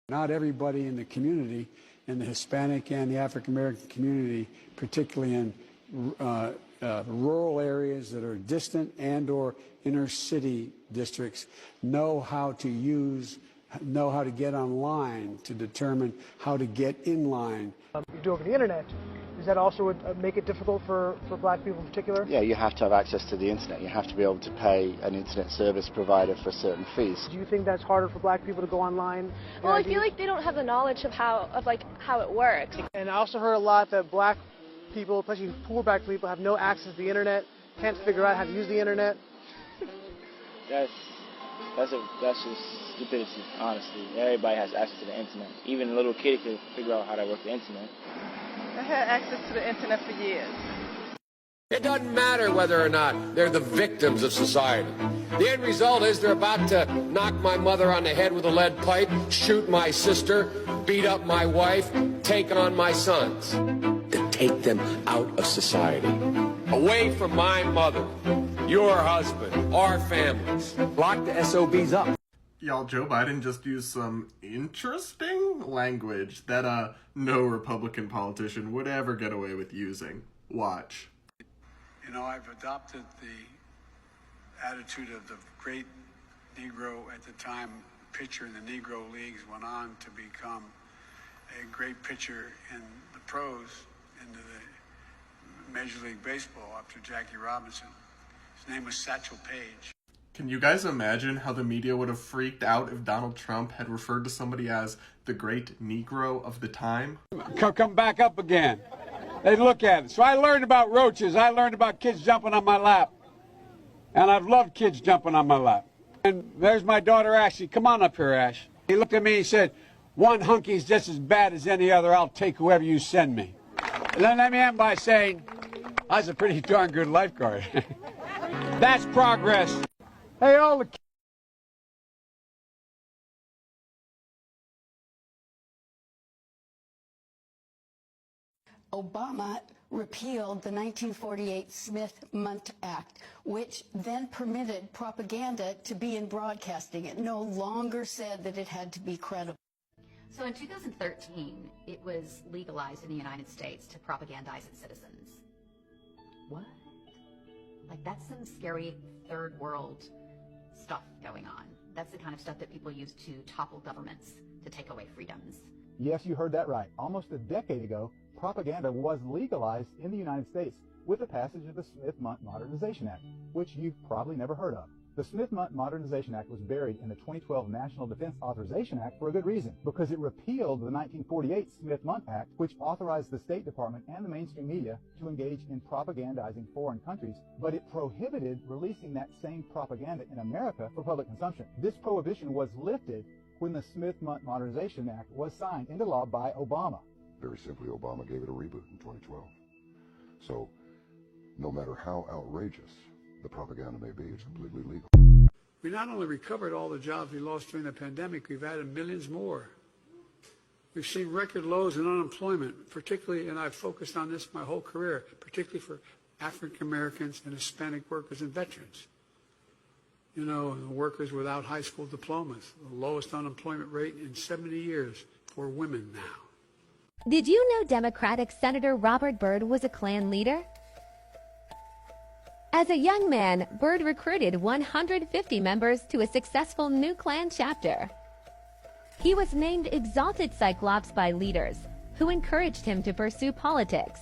Not everybody in the community, in the Hispanic and the African American community, particularly in rural areas that are distant and or inner city districts, know how to get online to determine how to get in line. You do over the internet. Does that also make it difficult for black people in particular? Yeah, you have to have access to the internet. You have to be able to pay an internet service provider for certain fees. Do you think that's harder for black people to go online? Well, I feel like they don't have the knowledge of how it works. And I also heard a lot that black people, especially poor black people, have no access to the internet, can't figure out how to use the internet. That's just stupidity, honestly. Everybody has access to the internet. Even a little kid can figure out how to work the internet. I had access to the internet for years. It doesn't matter whether or not they're the victims of society. The end result is they're about to knock my mother on the head with a lead pipe, shoot my sister, beat up my wife, take on my sons. To take them out of society, away from my mother, your husband, our families. Lock the SOBs up. Y'all, Joe Biden just used some interesting language that no Republican politician would ever get away with using. Watch. You know, I've adopted the attitude of the great Negro at the time pitcher in the Negro Leagues, went on to become a great pitcher in the pros, into the Major League Baseball after Jackie Robinson. His name was Satchel Paige. Can you guys imagine how the media would have freaked out if Donald Trump had referred to somebody as the great Negro of the time? Come back up again. They look at it. So I learned about roaches. I learned about kids jumping on my lap. And I've loved kids jumping on my lap. And there's my daughter, Ashley. Come on up here, Ash. He looked at me and he said, one hunky's just as bad as any other. I'll take whoever you send me. And then let me end by saying, I was a pretty darn good lifeguard. That's progress. Hey, all the Obama repealed the 1948 Smith-Mundt Act, which then permitted propaganda to be in broadcasting. It no longer said that it had to be credible. So in 2013, it was legalized in the United States to propagandize its citizens. What? Like, that's some scary third world stuff going on. That's the kind of stuff that people use to topple governments, to take away freedoms. Yes, you heard that right. Almost a decade ago, propaganda was legalized in the United States with the passage of the Smith-Mundt Modernization Act, which you've probably never heard of. The Smith-Mundt Modernization Act was buried in the 2012 National Defense Authorization Act for a good reason, because it repealed the 1948 Smith-Mundt Act, which authorized the State Department and the mainstream media to engage in propagandizing foreign countries, but it prohibited releasing that same propaganda in America for public consumption. This prohibition was lifted when the Smith-Mundt Modernization Act was signed into law by Obama. Very simply, Obama gave it a reboot in 2012. So, no matter how outrageous the propaganda may be, it's completely legal. We not only recovered all the jobs we lost during the pandemic, we've added millions more. We've seen record lows in unemployment, particularly, and I've focused on this my whole career, particularly for African Americans and Hispanic workers and veterans. You know, and workers without high school diplomas, the lowest unemployment rate in 70 years for women now. Did you know Democratic Senator Robert Byrd was a Klan leader? As a young man, Byrd recruited 150 members to a successful new Klan chapter. He was named Exalted Cyclops by leaders who encouraged him to pursue politics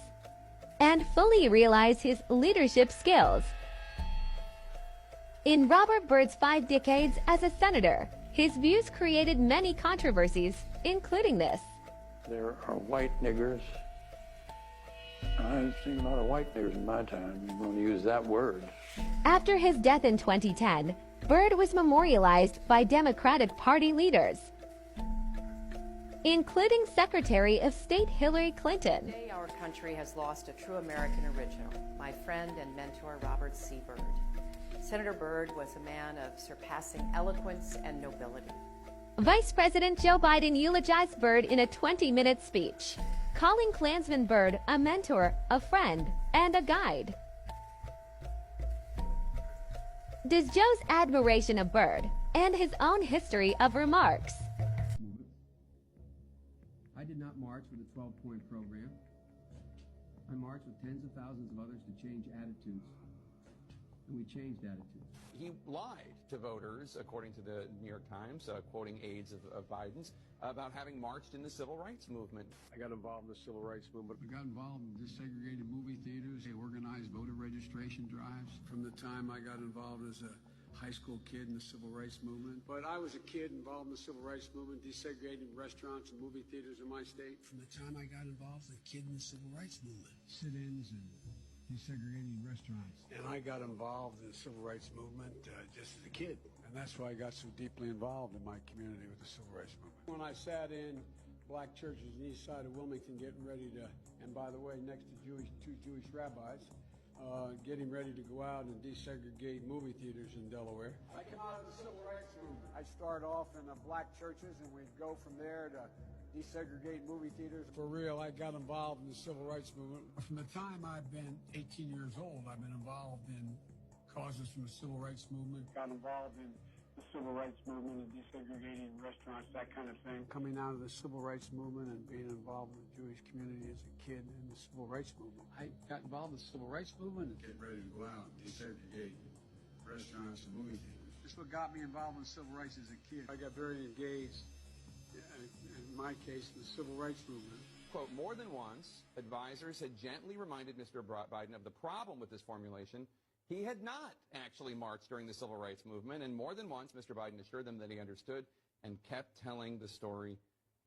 and fully realize his leadership skills. In Robert Byrd's 5 decades as a senator, his views created many controversies, including this. There are white niggers. I've seen a lot of white niggers in my time. I'm going to use that word. After his death in 2010, Byrd was memorialized by Democratic Party leaders, including Secretary of State Hillary Clinton. Today, our country has lost a true American original, my friend and mentor, Robert C. Byrd. Senator Byrd was a man of surpassing eloquence and nobility. Vice President Joe Biden eulogized Byrd in a 20-minute speech, calling Klansman Byrd a mentor, a friend, and a guide. Does Joe's admiration of Byrd and his own history of remarks march with a 12-point program. I marched with tens of thousands of others to change attitudes. And we changed attitudes. He lied to voters, according to the New York Times, quoting aides of Biden's, about having marched in the civil rights movement. I got involved in the civil rights movement. I got involved in desegregated movie theaters. They organized voter registration drives from the time I got involved as a high school kid in the civil rights movement. But I was a kid involved in the civil rights movement, desegregating restaurants and movie theaters in my state. From the time I got involved as a kid in the civil rights movement, sit-ins and desegregating restaurants. And I got involved in the civil rights movement just as a kid. And that's why I got so deeply involved in my community with the civil rights movement. When I sat in black churches on the east side of Wilmington getting ready to, and by the way, next to two Jewish rabbis, getting ready to go out and desegregate movie theaters in Delaware. I came out of the civil rights movement. I started off in the black churches and we'd go from there to desegregate movie theaters. For real, I got involved in the civil rights movement. From the time I've been 18 years old, I've been involved in causes from the civil rights movement. Got involved in the civil rights movement and desegregating restaurants, that kind of thing. Coming out of the civil rights movement and being involved in the Jewish community as a kid in the civil rights movement. I got involved in the civil rights movement and getting ready to go out and desegregate restaurants and movie theaters. This is what got me involved in civil rights as a kid. I got very engaged, in my case, in the civil rights movement. Quote, more than once, advisors had gently reminded Mr. Biden of the problem with this formulation. He had not actually marched during the civil rights movement, and more than once, Mr. Biden assured them that he understood and kept telling the story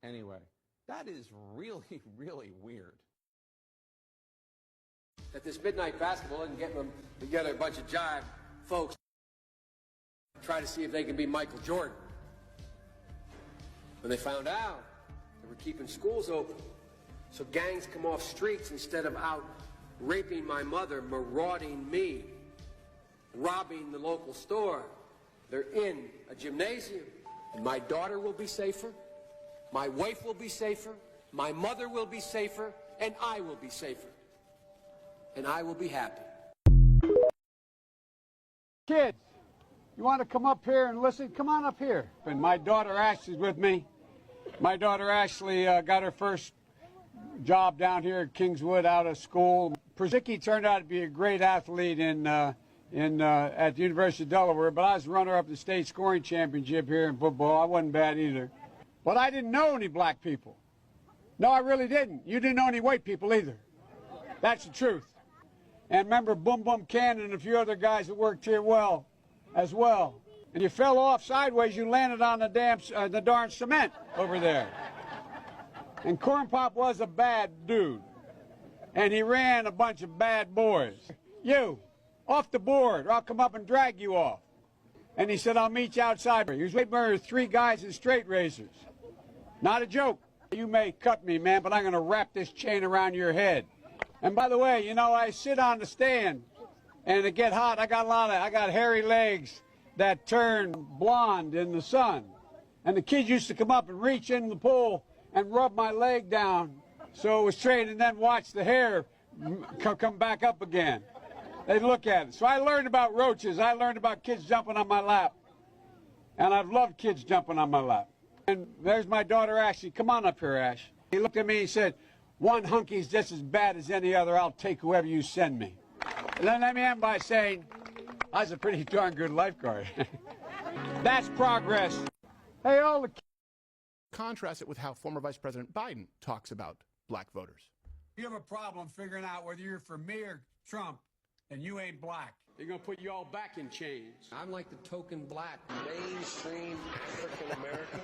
anyway. That is really, really weird. At this midnight basketball and getting them together, a bunch of jive folks try to see if they can be Michael Jordan. When they found out, they were keeping schools open. So gangs come off streets instead of out raping my mother, marauding me, robbing the local store. They're in a gymnasium. And my daughter will be safer, my wife will be safer, my mother will be safer, and I will be safer. And I will be happy. Kids, you want to come up here and listen? Come on up here. And my daughter Ashley's with me. My daughter Ashley got her first job down here at Kingswood out of school. Przicki turned out to be a great athlete at the University of Delaware, but I was runner-up in the state scoring championship here in football. I wasn't bad either. But I didn't know any black people. No, I really didn't. You didn't know any white people either. That's the truth. And remember Boom Boom Cannon and a few other guys that worked here as well. And you fell off sideways, you landed on the darn cement over there. And Corn Pop was a bad dude. And he ran a bunch of bad boys. You, off the board, or I'll come up and drag you off. And he said, I'll meet you outside. He was waiting for 3 guys in straight razors. Not a joke. You may cut me, man, but I'm going to wrap this chain around your head. And by the way, you know, I sit on the stand, and it get hot. I got hairy legs that turn blonde in the sun. And the kids used to come up and reach in the pool and rub my leg down so it was straight, and then watch the hair come back up again. They'd look at it. So I learned about roaches. I learned about kids jumping on my lap. And I've loved kids jumping on my lap. And there's my daughter Ashley. Come on up here, Ash. He looked at me and he said, one hunky's just as bad as any other. I'll take whoever you send me. And then let me end by saying, I was a pretty darn good lifeguard. That's progress. Hey, all the Contrast it with how former Vice President Biden talks about black voters. You have a problem figuring out whether you're for me or Trump, and you ain't black. They're going to put you all back in chains. I'm like the token black. Mainstream African American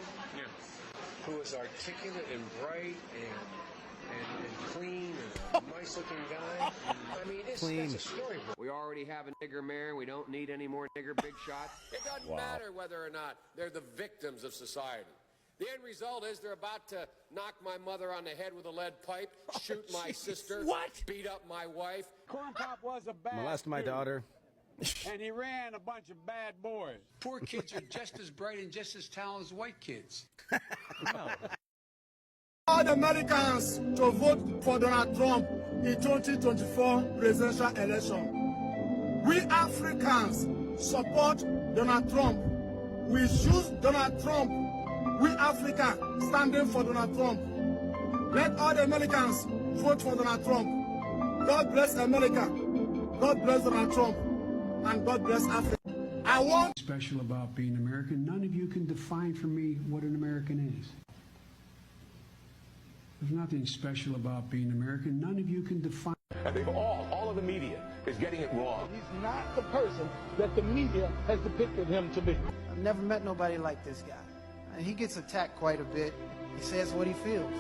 who is articulate and bright and clean and a nice looking guy. I mean, that's a storybook. We already have a nigger mayor. We don't need any more nigger big shots. It doesn't matter whether or not they're the victims of society. The end result is they're about to knock my mother on the head with a lead pipe, shoot my sister, beat up my wife. Corn Pop was a bad Molest my daughter. And he ran a bunch of bad boys. Poor kids are just as bright and just as talented as white kids. All Americans to vote for Donald Trump in 2024 presidential election. We Africans support Donald Trump. We choose Donald Trump. We Africa standing for Donald Trump. Let all the Americans vote for Donald Trump. God bless America. God bless Donald Trump. And God bless Africa. I want Special about being American. None of you can define for me what an American is. There's nothing special about being American. None of you can define. And they've all of the media is getting it wrong. He's not the person that the media has depicted him to be. I've never met nobody like this guy. And he gets attacked quite a bit. He says what he feels.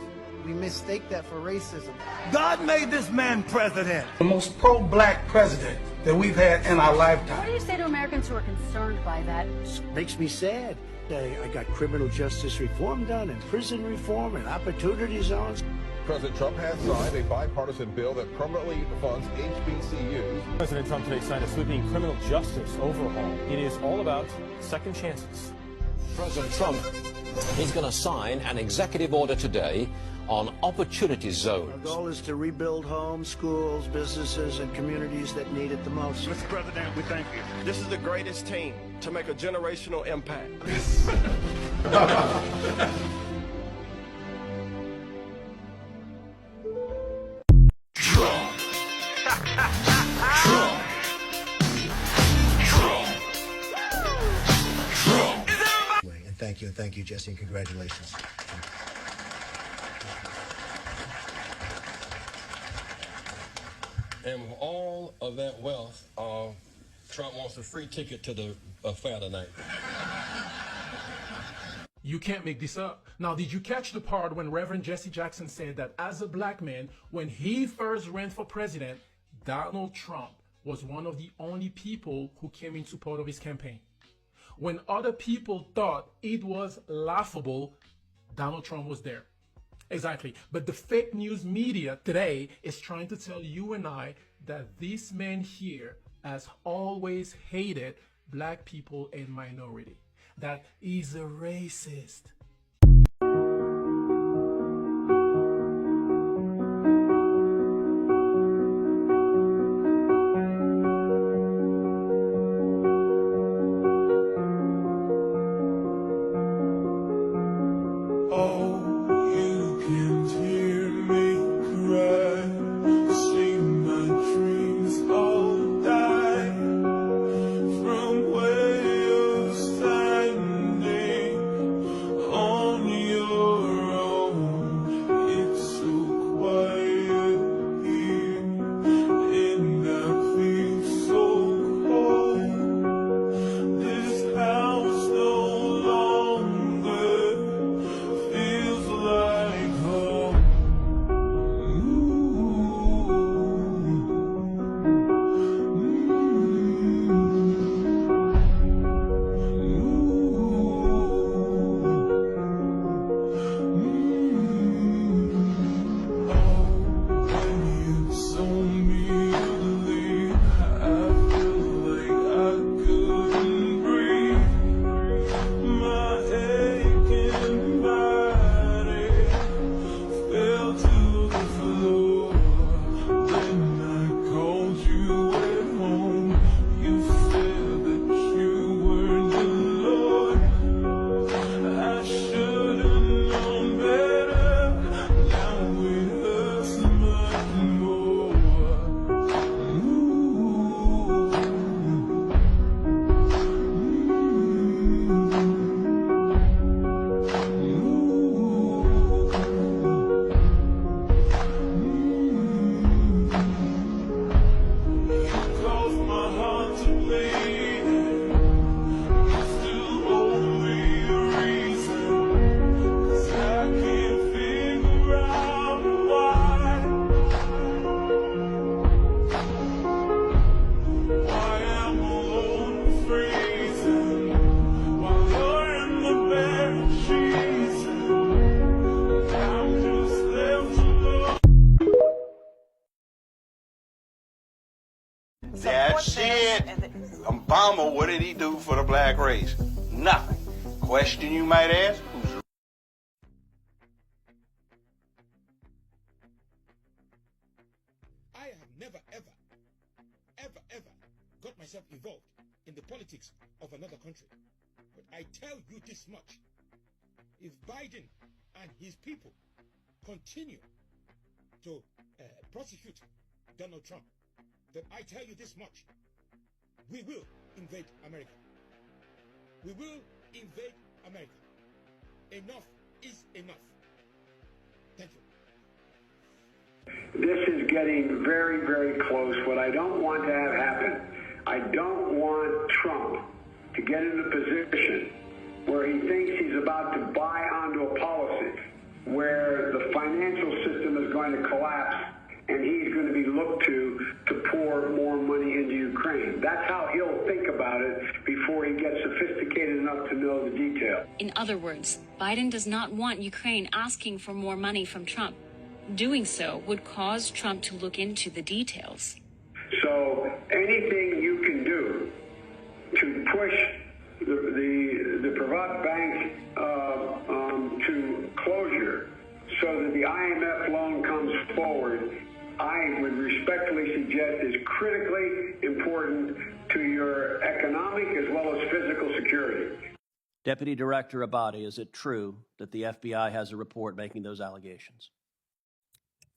We mistake that for racism. God made this man president. The most pro-black president that we've had in our lifetime. What do you say to Americans who are concerned by that? Makes me sad. I got criminal justice reform done and prison reform and opportunity zones. President Trump has signed a bipartisan bill that permanently funds HBCUs. President Trump today signed a sweeping criminal justice overhaul. It is all about second chances. President Trump is going to sign an executive order today on opportunity zones. Our goal is to rebuild homes, schools, businesses, and communities that need it the most. Mr. President, we thank you. This is the greatest team to make a generational impact. And thank you, Jesse, and congratulations. And with all of that wealth, Trump wants a free ticket to the fair tonight. You can't make this up. Now, did you catch the part when Reverend Jesse Jackson said that as a black man, when he first ran for president, Donald Trump was one of the only people who came in support of his campaign? When other people thought it was laughable, Donald Trump was there. Exactly. But the fake news media today is trying to tell you and I that this man here has always hated black people and minority. That he's a racist. That's it. Obama, what did he do for the black race? Nothing. Question you might ask? I have never, ever got myself involved in the politics of another country. But I tell you this much. If Biden and his people continue to prosecute Donald Trump, then I tell you this much. We will invade America. We will invade America. Enough is enough. Thank you. This is getting very, very close. What I don't want to have happen, I don't want Trump to get in a position where he thinks he's about to buy onto a policy where the financial system is going to collapse and he's going to be looked to pour more money into Ukraine. That's how he'll think about it before he gets sophisticated enough to know the detail. In other words, Biden does not want Ukraine asking for more money from Trump. Doing so would cause Trump to look into the details. So anything you can do to push the Privat Bank to closure so that the IMF loan comes forward, I would respectfully suggest is critically important to your economic as well as physical security. Deputy Director Abate, is it true that the FBI has a report making those allegations?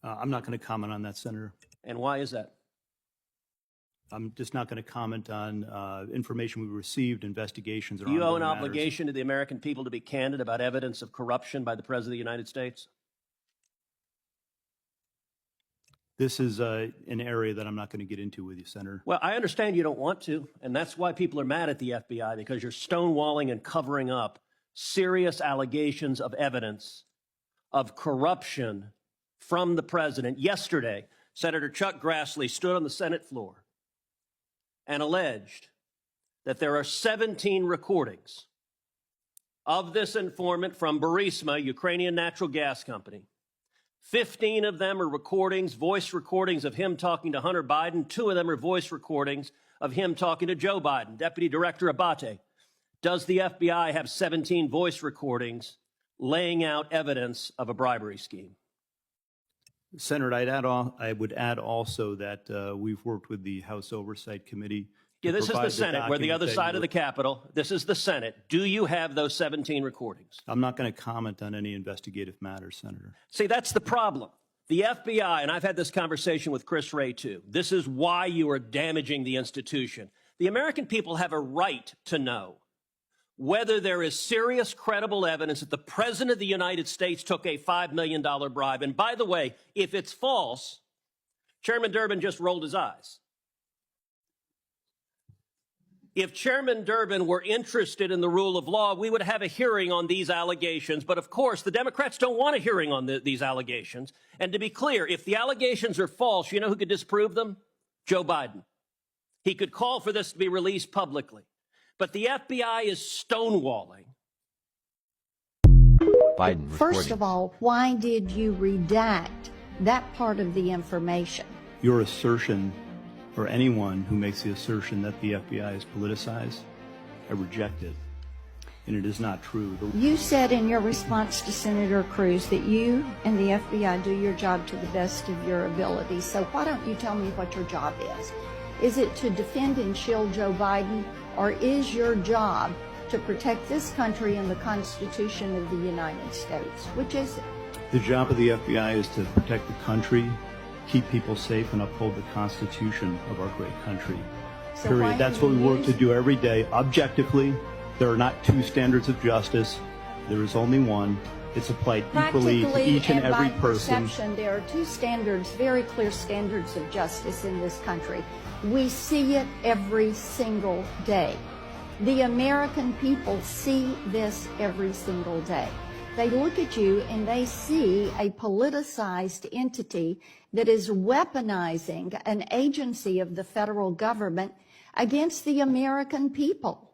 I'm not going to comment on that, Senator. And why is that? I'm just not going to comment on information we received, investigations. Do you owe an obligation to the American people to be candid about evidence of corruption by the President of the United States? This is an area that I'm not going to get into with you, Senator. Well, I understand you don't want to, and that's why people are mad at the FBI, because you're stonewalling and covering up serious allegations of evidence of corruption from the president. Yesterday, Senator Chuck Grassley stood on the Senate floor and alleged that there are 17 recordings of this informant from Burisma, Ukrainian natural gas company. 15 of them are recordings, voice recordings of him talking to Hunter Biden. 2 of them are voice recordings of him talking to Joe Biden. Deputy Director Abate, does the FBI have 17 voice recordings laying out evidence of a bribery scheme? Senator, I would add also that we've worked with the House Oversight Committee. Yeah, this is the Senate. We're the other side of the Capitol. This is the Senate. Do you have those 17 recordings? I'm not going to comment on any investigative matters, Senator. See, that's the problem. The FBI, and I've had this conversation with Chris Wray too, this is why you are damaging the institution. The American people have a right to know whether there is serious, credible evidence that the President of the United States took a $5 million bribe. And by the way, if it's false, Chairman Durbin just rolled his eyes. If Chairman Durbin were interested in the rule of law, we would have a hearing on these allegations. But of course, the Democrats don't want a hearing on these allegations. And to be clear, if the allegations are false, you know who could disprove them? Joe Biden. He could call for this to be released publicly. But the FBI is stonewalling. Biden. First of all, why did you redact that part of the information? Your assertion, or anyone who makes the assertion that the FBI is politicized, I reject it. And it is not true. You said in your response to Senator Cruz that you and the FBI do your job to the best of your ability. So why don't you tell me what your job is? Is it to defend and shield Joe Biden, or is your job to protect this country and the Constitution of the United States? Which is it? The job of the FBI is to protect the country, keep people safe, and uphold the Constitution of our great country. So period. That's what we work to do every day. Objectively, there are not 2 standards of justice. There is only one. It's applied equally to each and every person. Perception, there are 2 standards, very clear standards of justice in this country. We see it every single day. The American people see this every single day. They look at you and they see a politicized entity that is weaponizing an agency of the federal government against the American people.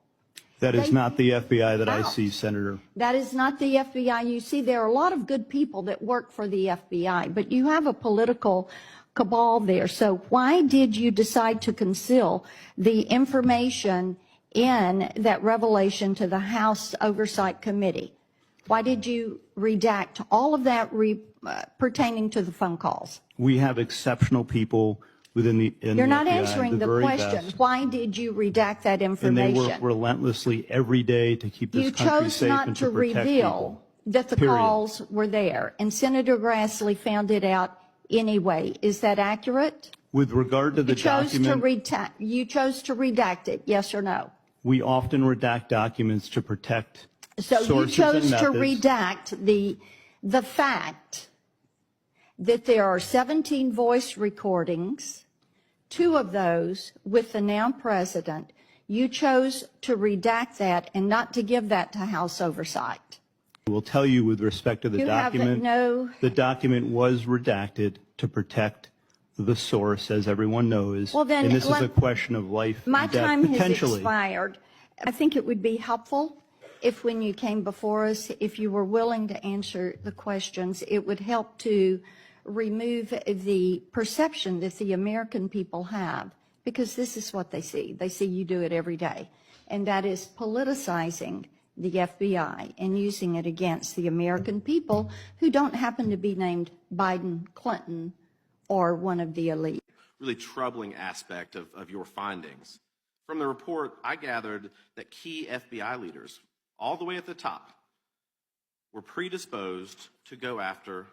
That is not the FBI that I see, Senator. That is not the FBI you see. There are a lot of good people that work for the FBI, but you have a political cabal there. So why did you decide to conceal the information in that revelation to the House Oversight Committee? Why did you redact all of that pertaining to the phone calls? We have exceptional people within the You're not FBI, answering the question. Best. Why did you redact that information? And they work relentlessly every day to keep this country safe and to protect people. that the Period. calls were there, and Senator Grassley found it out anyway. Is that accurate? With regard to the You chose to redact it, yes or no? we often redact documents to protect So you sources chose and to methods. redact the fact that there are 17 voice recordings, 2 of those with the now president. You chose to redact that and not to give that to House oversight. I will tell you with respect to the You have document, no- the document was redacted to protect the source, as everyone knows. Well, then and this is let- a question of life My and death, time has potentially. expired. I think it would be helpful if when you came before us, if you were willing to answer the questions, it would help to remove the perception that the American people have, because this is what they see. They see you do it every day, and that is politicizing the FBI and using it against the American people who don't happen to be named Biden, Clinton, or one of the elite. Really troubling aspect of your findings. From the report, I gathered that key FBI leaders, all the way at the top, were predisposed to go after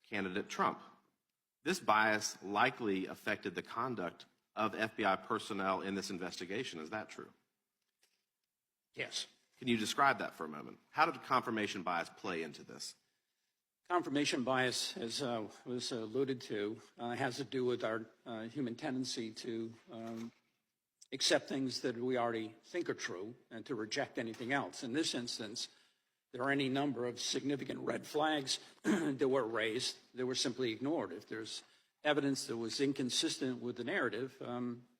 candidate Trump. This bias likely affected the conduct of FBI personnel in this investigation. Is that true? Yes. Can you describe that for a moment? How did confirmation bias play into this? Confirmation bias, as was alluded to, has to do with our human tendency to accept things that we already think are true and to reject anything else. In this instance, there are any number of significant red flags that were raised that were simply ignored. If there's evidence that was inconsistent with the narrative,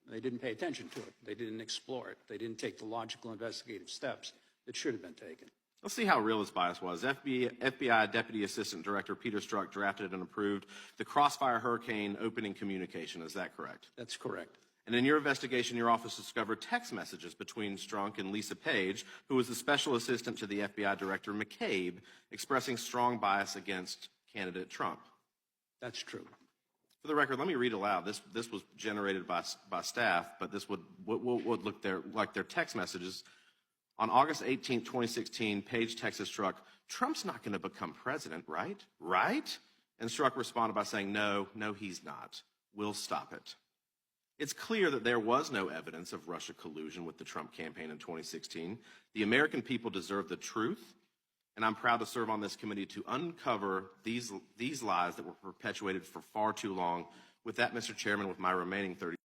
they didn't pay attention to it. They didn't explore it. They didn't take the logical investigative steps that should have been taken. Let's see how real this bias was. FBI Deputy Assistant Director Peter Strzok drafted and approved the Crossfire Hurricane opening communication. Is that correct? That's correct. And in your investigation, your office discovered text messages between Strzok and Lisa Page, who was the special assistant to the FBI Director McCabe, expressing strong bias against candidate Trump. That's true. For the record, let me read aloud. This was generated by staff, but this would look like their text messages. On August 18, 2016, Page texted Strzok, "Trump's not going to become president, right? Right?" And Strzok responded by saying, no, he's not. We'll stop it. It's clear that there was no evidence of Russia collusion with the Trump campaign in 2016. The American people deserve the truth, and I'm proud to serve on this committee to uncover these lies that were perpetuated for far too long. With that, Mr. Chairman, with my remaining 30